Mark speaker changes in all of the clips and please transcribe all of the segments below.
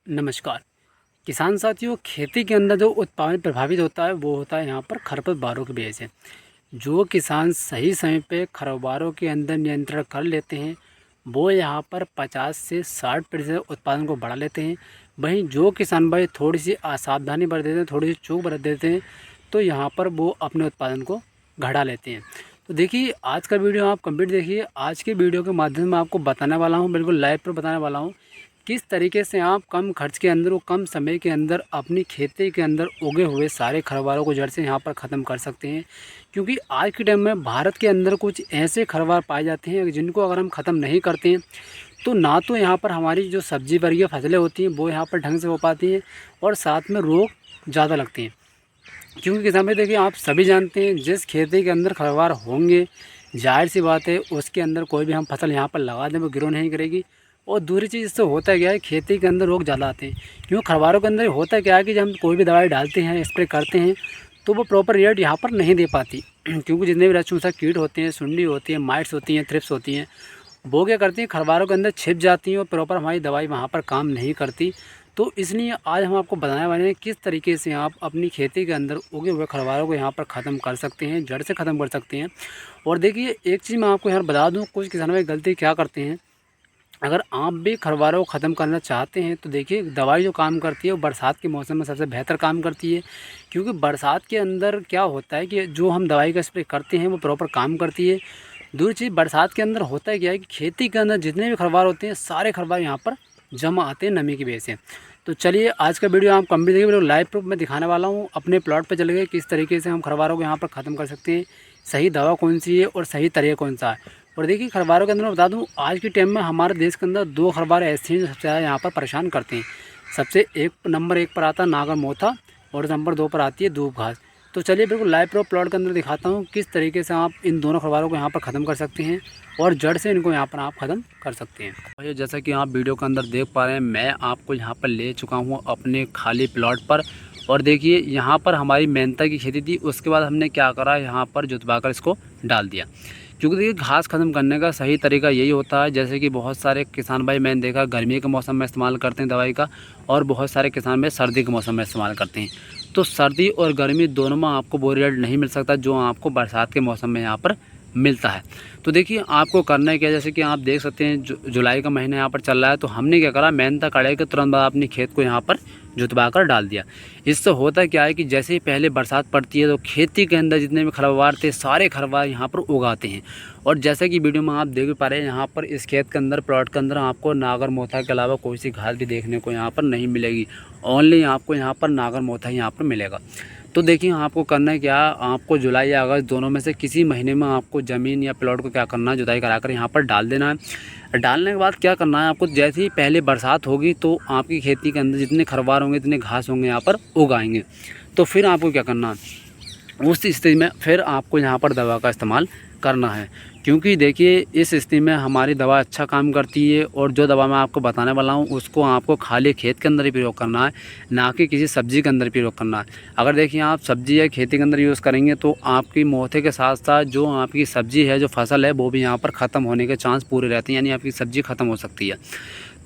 Speaker 1: नमस्कार किसान साथियों। खेती के अंदर जो उत्पादन प्रभावित होता है वो होता है यहाँ पर खरपतवारों की वजह से। जो किसान सही समय पे खरपतवारों के अंदर नियंत्रण कर लेते हैं वो यहाँ पर 50 से 60% उत्पादन को बढ़ा लेते हैं। वहीं जो किसान भाई थोड़ी सी असावधानी बरत देते हैं, थोड़ी सी चूक बरत देते हैं, तो यहाँ पर वो अपने उत्पादन को घटा लेते हैं। तो देखिए आज का वीडियो आप कंप्लीट देखिए। आज के वीडियो के माध्यम से मैं आपको बताने वाला हूँ, बिल्कुल लाइव पर बताने वाला हूँ किस तरीके से आप कम खर्च के अंदर और कम समय के अंदर अपनी खेती के अंदर उगे हुए सारे खरपतवारों को जड़ से यहाँ पर ख़त्म कर सकते हैं। क्योंकि आज के टाइम में भारत के अंदर कुछ ऐसे खरपतवार पाए जाते हैं जिनको अगर हम ख़त्म नहीं करते हैं तो ना तो यहाँ पर हमारी जो सब्जी वर्गीय फसलें होती हैं वो यहाँ पर ढंग से हो पाती हैं और साथ में रोग ज़्यादा लगते हैं। क्योंकि किसान भाई देखिए, आप सभी जानते हैं जिस खेती के अंदर खरपतवार होंगे जाहिर सी बात है उसके अंदर कोई भी हम फसल यहाँ पर लगा दें वो ग्रो नहीं करेगी। और दूसरी चीज़ इससे होता क्या है, खेती के अंदर रोग ज़्यादा आते हैं। क्योंकि खरपतवारों के अंदर होता क्या है कि जब हम कोई भी दवाई डालते हैं, स्प्रे करते हैं, तो वो प्रॉपर रिजल्ट यहाँ पर नहीं दे पाती। क्योंकि जितने भी रसचूसा कीट होते हैं, सुंडी होती है, माइट्स होती हैं, थ्रिप्स होती हैं, वो क्या करती हैं खरपतवारों के अंदर छिप जाती हैं और प्रॉपर हमारी दवाई वहाँ पर काम नहीं करती। तो इसलिए आज हम आपको बताने वाले हैं किस तरीके से आप अपनी खेती के अंदर उगे हुए खरपतवारों को यहाँ पर ख़त्म कर सकते हैं, जड़ से ख़त्म कर सकते हैं। और देखिए एक चीज़ मैं आपको यहाँ बता दूँ, कुछ किसानों में गलती क्या करते हैं। अगर आप भी खरपतवारों को ख़त्म करना चाहते हैं तो देखिए दवाई जो काम करती है वो बरसात के मौसम में सबसे बेहतर काम करती है। क्योंकि बरसात के अंदर क्या होता है कि जो हम दवाई का स्प्रे करते हैं वो प्रॉपर काम करती है। दूसरी चीज़ बरसात के अंदर होता है क्या है कि खेती के अंदर जितने भी खरपतवार होते हैं सारे खरपतवार यहाँ पर जमा आते हैं नमी की वजह से। तो चलिए आज का वीडियो आप कंप्लीट देखिए, वीडियो लाइव प्रूफ में दिखाने वाला हूँ। अपने प्लॉट पर चले गए किस तरीके से हम खरपतवारों को यहाँ पर ख़त्म कर सकते हैं, सही दवा कौन सी है और सही तरीका कौन सा है। और देखिए खरपतवारों के अंदर मैं बता दूं आज के टाइम में हमारे देश के अंदर दो खरपतवार ऐसे हैं जो सबसे ज़्यादा यहाँ पर परेशान करते हैं। सबसे नंबर एक पर आता है नागर मोथा और नंबर 2 पर आती है दूब घास। तो चलिए बिल्कुल लाइव प्लॉट के अंदर दिखाता हूँ किस तरीके से आप इन दोनों खरपतवारों को यहाँ पर ख़त्म कर सकते हैं और जड़ से इनको यहाँ पर आप ख़त्म कर सकते हैं। भाई जैसा कि आप वीडियो के अंदर देख पा रहे हैं, मैं आपको यहाँ पर ले चुका हूँ अपने खाली प्लॉट पर। और देखिए यहाँ पर हमारी मेहनता की खेती थी, उसके बाद हमने क्या करा, यहाँ पर जुतवा कर इसको डाल दिया। क्योंकि देखिए घास ख़त्म करने का सही तरीका यही होता है, जैसे कि बहुत सारे किसान भाई मैंने देखा गर्मी के मौसम में इस्तेमाल करते हैं दवाई का, और बहुत सारे किसान भाई सर्दी के मौसम में इस्तेमाल करते हैं। तो सर्दी और गर्मी दोनों में आपको वो रिजल्ट नहीं मिल सकता जो आपको बरसात के मौसम में यहाँ पर मिलता है। तो देखिए आपको करना है क्या, जैसे कि आप देख सकते हैं जुलाई का महीना यहाँ पर चल रहा है, तो हमने क्या करा, मेहनत कड़े के तुरंत बाद अपनी खेत को यहाँ पर जुतवा कर डाल दिया। इससे होता क्या है कि जैसे ही पहले बरसात पड़ती है तो खेती के अंदर जितने भी खरपतवार थे सारे खरपतवार यहाँ पर उगाते हैं। और जैसे कि वीडियो में आप देख पा रहे हैं, यहाँ पर इस खेत के अंदर प्लॉट के अंदर आपको नागर मोथा के अलावा कोई सी घास भी देखने को यहाँ पर नहीं मिलेगी। ओनली आपको यहाँ पर नागर मोथा यहाँ पर मिलेगा। तो देखिए आपको करना है क्या, आपको जुलाई या अगस्त दोनों में से किसी महीने में आपको ज़मीन या प्लॉट को क्या करना है, जुताई कराकर यहाँ पर डाल देना है। डालने के बाद क्या करना है आपको, जैसे ही पहले बरसात होगी तो आपकी खेती के अंदर जितने खरपतवार होंगे, जितने घास होंगे यहाँ पर उगाएंगे। तो फिर आपको क्या करना है, उस स्थिति में फिर आपको यहाँ पर दवा का इस्तेमाल करना है। क्योंकि देखिए इस स्थिति में हमारी दवा अच्छा काम करती है, और जो दवा मैं आपको बताने वाला हूँ उसको आपको खाली खेत के अंदर ही प्रयोग करना है, ना कि किसी सब्ज़ी के अंदर प्रयोग करना है। अगर देखिए आप सब्ज़ी या खेती के अंदर यूज़ करेंगे तो आपकी मोथे के साथ साथ जो आपकी सब्ज़ी है, जो फसल है, वो भी यहाँ पर ख़त्म होने के चांस पूरे रहते हैं, यानी आपकी सब्ज़ी ख़त्म हो सकती है।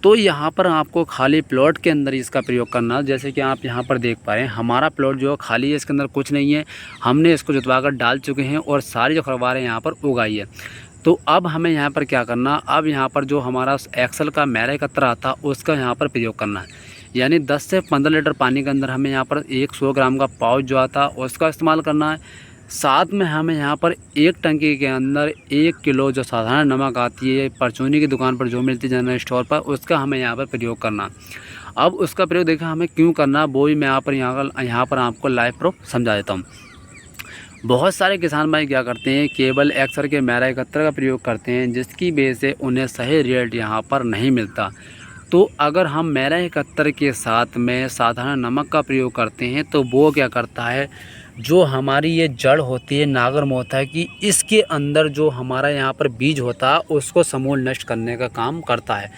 Speaker 1: तो यहाँ पर आपको खाली प्लॉट के अंदर इसका प्रयोग करना है। जैसे कि आप यहाँ पर देख पा रहे हैं हमारा प्लॉट जो खाली है, इसके अंदर कुछ नहीं है, हमने इसको जुतवा कर डाल चुके हैं और सारी जो खरपतवार है यहाँ पर उगाई है। तो अब हमें यहाँ पर क्या करना, अब यहाँ पर जो हमारा एक्सल का मैरा एकत्र आता उसका यहाँ पर प्रयोग करना है। यानी 10 से 15 लीटर पानी के अंदर हमें यहाँ पर 100 ग्राम का पाउच जो आता उसका इस्तेमाल करना है। साथ में हमें यहाँ पर एक टंकी के अंदर 1 किलो जो साधारण नमक आती है परचूनी की दुकान पर जो मिलती है जनरल स्टोर पर, उसका हमें यहाँ पर प्रयोग करना। अब उसका प्रयोग देखा हमें क्यों करना, वो भी मैं यहाँ पर आपको लाइव प्रूफ समझा देता हूँ। बहुत सारे किसान भाई क्या करते हैं, केवल एक्सर के मैरा एकत्र का प्रयोग करते हैं, जिसकी वजह से उन्हें सही रिजल्ट यहाँ पर नहीं मिलता। तो अगर हम मैरा एकत्र के साथ में साधारण नमक का प्रयोग करते हैं तो वो क्या करता है, जो हमारी ये जड़ होती है नागर मोथा की, इसके अंदर जो हमारा यहाँ पर बीज होता है उसको समूल नष्ट करने का काम करता है।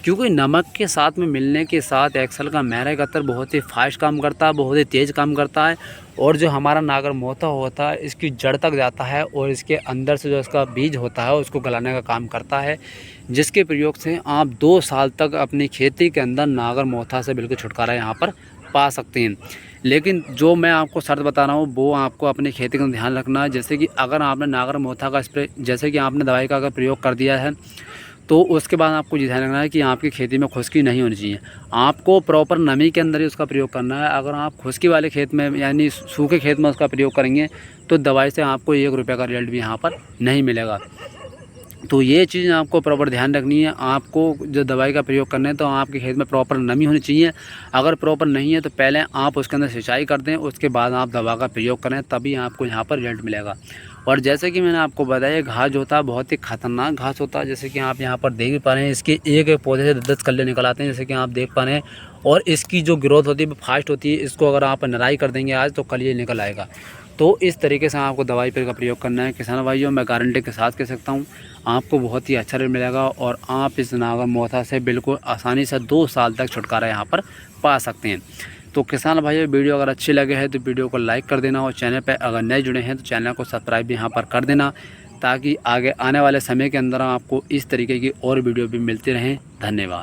Speaker 1: क्योंकि नमक के साथ में मिलने के साथ एक्सेल का मैरेग अतर बहुत ही फास्ट काम करता है, बहुत ही तेज़ काम करता है। और जो हमारा नागर मोथा होता है इसकी जड़ तक जाता है और इसके अंदर से जो इसका बीज होता है उसको गलाने का काम करता है, जिसके प्रयोग से आप 2 साल तक अपनी खेती के अंदर नागर मोथा से बिल्कुल छुटकारा यहाँ पर पा सकते हैं। लेकिन जो मैं आपको शर्त बता रहा हूँ वो आपको अपनी खेती का ध्यान रखना है। जैसे कि अगर आपने नागर मोथा का स्प्रे, जैसे कि आपने दवाई का अगर प्रयोग कर दिया है तो उसके बाद आपको ये ध्यान रखना है कि आपकी खेती में खुश्की नहीं होनी चाहिए। आपको प्रॉपर नमी के अंदर ही उसका प्रयोग करना है। अगर आप खुश्की वाले खेत में यानी सूखे खेत में उसका प्रयोग करेंगे तो दवाई से आपको 1 रुपये का रिजल्ट भी यहाँ पर नहीं मिलेगा। तो ये चीज़ आपको प्रॉपर ध्यान रखनी है। आपको जो दवाई का प्रयोग करना है तो आपके खेत में प्रॉपर नमी होनी चाहिए। अगर प्रॉपर नहीं है तो पहले आप उसके अंदर सिंचाई कर दें, उसके बाद आप दवा का प्रयोग करें, तभी आपको यहाँ पर रिजल्ट मिलेगा। और जैसे कि मैंने आपको बताया, घास जो होता है बहुत ही खतरनाक घास होता है। जैसे कि आप यहाँ पर देख पा रहे हैं, इसके एक एक पौधे से 10 कल्ले निकल आते हैं, जैसे कि आप देख पा रहे हैं। और इसकी जो ग्रोथ होती है वो फास्ट होती है। इसको अगर आप निराई कर देंगे आज तो कल ये निकल आएगा। तो इस तरीके से आपको दवाई का प्रयोग करना है। किसान भाइयों, मैं गारंटी के साथ कह सकता हूँ आपको बहुत ही अच्छा रिजल्ट मिलेगा और आप इस नागर मोथा से बिल्कुल आसानी से 2 साल तक छुटकारा यहाँ पर पा सकते हैं। तो किसान भाइयों, वीडियो अगर अच्छी लगे है तो वीडियो को लाइक कर देना और चैनल पर अगर नए जुड़े हैं तो चैनल को सब्सक्राइब भी यहाँ पर कर देना, ताकि आगे आने वाले समय के अंदर आपको इस तरीके की और वीडियो भी मिलती रहें। धन्यवाद।